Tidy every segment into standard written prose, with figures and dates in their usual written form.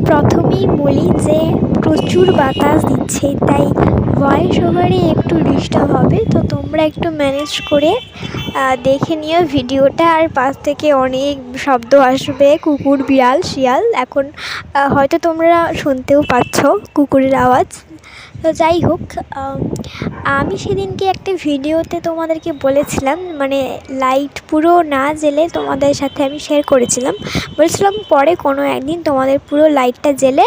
প্রথমেই বলি যে প্রচুর বাতাস দিচ্ছে, তাই ভয়েস ওভারে একটু ডিস্টার্ব হবে, তো তোমরা একটু ম্যানেজ করে দেখে নিও ভিডিওটা। আর পাশ থেকে অনেক শব্দ আসবে, কুকুর, বিড়াল, শিয়াল। এখন হয়তো তোমরা শুনতেও পাচ্ছ কুকুরের আওয়াজ। তো যাই হোক, আমি সেদিনকে একটা ভিডিওতে তোমাদেরকে বলেছিলাম, মানে লাইট পুরো না জ্বেলে তোমাদের সাথে আমি শেয়ার করেছিলাম, বলেছিলাম পরে কোনো একদিন তোমাদের পুরো লাইটটা জ্বেলে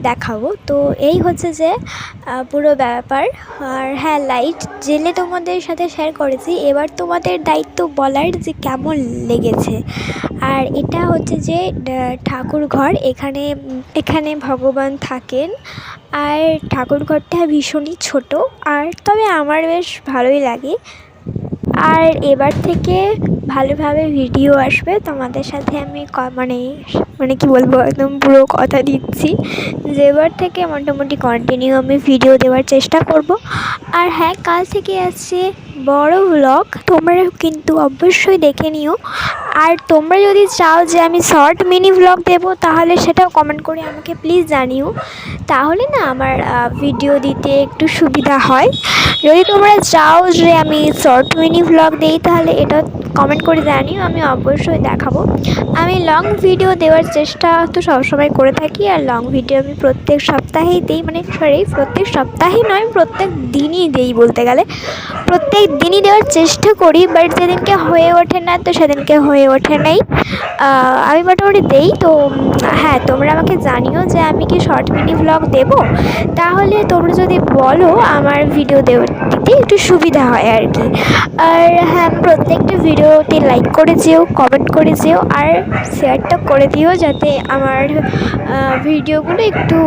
দেখাবো। তো এই হচ্ছে যে পুরো ব্যাপার। আর হ্যাঁ, লাইট জ্বেলে তোমাদের সাথে শেয়ার করেছি। এবার তোমাদের দায়িত্ব বলার যে কেমন লেগেছে। আর এটা হচ্ছে যে ঠাকুর ঘর, এখানে ভগবান থাকেন। আর ঠাকুর ঘরটা ভীষণই ছোট, আর তবে আমার বেশ ভালোই লাগে। আর এবার থেকে ভালোভাবে ভিডিও আসবে তোমাদের সাথে। আমি মানে কি বলবো, একদম পুরো কথা দিচ্ছি যে এবার থেকে মোটামুটি কন্টিনিউ আমি ভিডিও দেওয়ার চেষ্টা করব। আর হ্যাঁ, কাল থেকে আসছে বড় ব্লগ, তোমরা কিন্তু অবশ্যই দেখে নিও। আর তোমরা যদি চাও যে আমি শর্ট মিনি ব্লগ দেবো, তাহলে সেটাও কমেন্ট করে আমাকে প্লিজ জানিও, তাহলে না আমার ভিডিও দিতে একটু সুবিধা হয়। যদি তোমরা চাও যে আমি শর্ট মিনি ব্লগ দিই, তাহলে এটা কমেন্ট করে জানিও, আমি অবশ্যই দেখাবো। আমি লং ভিডিও দেওয়ার চেষ্টা তো সবসময় করে থাকি। আর লং ভিডিও আমি প্রত্যেক সপ্তাহেই দিই, মানে প্রত্যেক সপ্তাহে নয়, প্রত্যেক দিনই দিই। বলতে গেলে প্রত্যেক দিনই দেওয়ার চেষ্টা করি, বাট যেদিনকে হয়ে ওঠে না তো সেদিনকে হয়ে ওঠে নাই। আমি মোটামুটি দেই। তো হ্যাঁ, তোমরা আমাকে জানিও যে আমি কি শর্ট মিনি ব্লগ দেবো, তাহলে তোমরা যদি বলো আমার ভিডিও দিতে একটু সুবিধা হয় আর কি। আর হ্যাঁ, প্রত্যেকটা ভিডিওতে লাইক করে যেও, কমেন্ট করে যেও, আর শেয়ারটা করে দিও, যাতে আমার ভিডিওগুলো একটু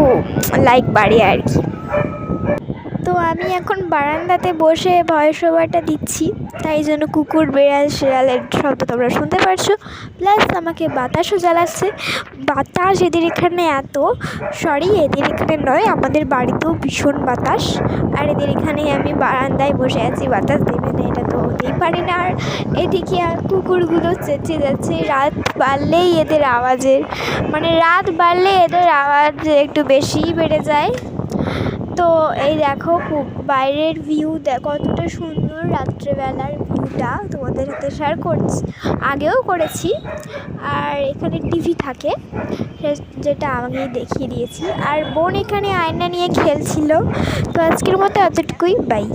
লাইক বাড়ে আর কি। তো আমি এখন বারান্দাতে বসে ভয়েস ওভারটা দিচ্ছি, তাই জন্য কুকুর, বিড়াল, শিয়ালের শব্দ তোমরা শুনতে পারছো। প্লাস আমাকে বাতাসও জ্বালাচ্ছে। বাতাস এদের এখানে এদের এখানে নয়, আমাদের বাড়িতেও ভীষণ বাতাস। আর এদের এখানে আমি বারান্দায় বসে আছি, বাতাস দেবে না এটা তো হতেই পারে না। আর এদিকে আর কুকুরগুলো চেঁচিয়ে যাচ্ছে। রাত বাড়লেই এদের আওয়াজ একটু বেশিই বেড়ে যায়। তো এই দেখো বাইরের ভিউ, কতটা সুন্দর রাত্রেবেলার ভিউটা তোমাদের সাথে শেয়ার আগেও করেছি। আর এখানে টিভি থাকে, যেটা আমি দেখিয়ে দিয়েছি। আর বোন এখানে আয়না নিয়ে খেলছিল। তো আজকের মতো এতটুকুই, বাই।